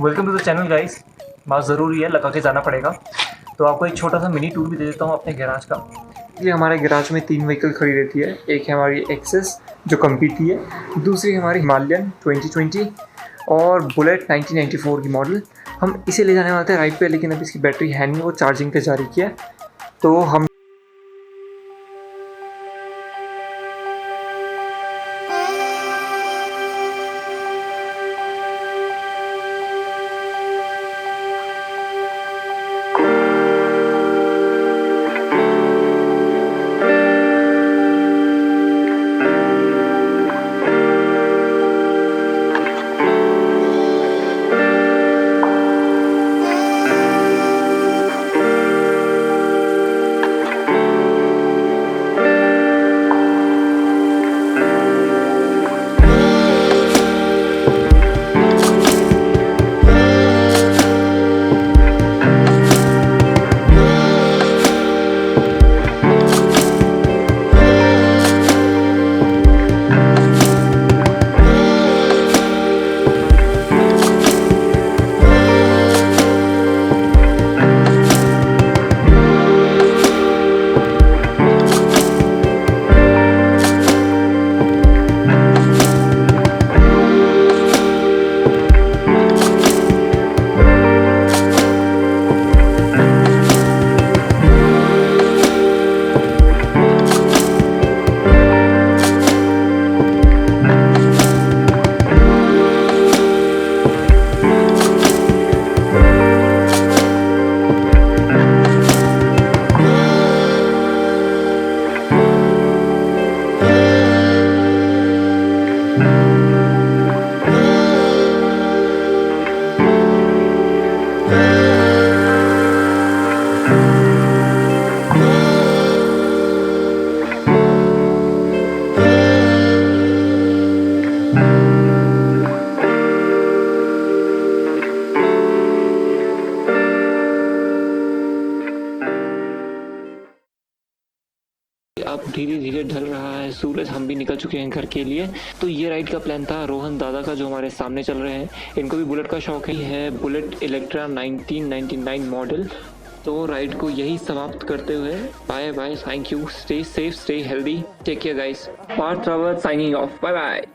Welcome to the channel guys. Mask ज़रूरी है, लगा के जाना पड़ेगा। तो आपको एक छोटा सा मिनी टूर भी दे देता हूँ अपने गैराज का। ये हमारे गैराज में 3 व्हीकल खड़ी रहती है। एक है हमारी एक्सेस जो कंपनी है, दूसरी हमारी हिमालयन 2020 और बुलेट 1994 की मॉडल। हम इसे ले जाने वाले थे राइड पे, लेकिन अब इसकी बैटरी है नहीं, वो चार्जिंग पे जारी किया। तो हम अब धीरे धीरे ढल रहा है सूरज, हम भी निकल चुके हैं घर के लिए। तो ये राइड का प्लान था रोहन दादा का, जो हमारे सामने चल रहे हैं। इनको भी बुलेट का शौक है बुलेट इलेक्ट्रा 1999 मॉडल। तो राइड को यही समाप्त करते हुए bye bye, thank you, stay safe, stay healthy, take care guys. Parth Rawat signing off, bye bye.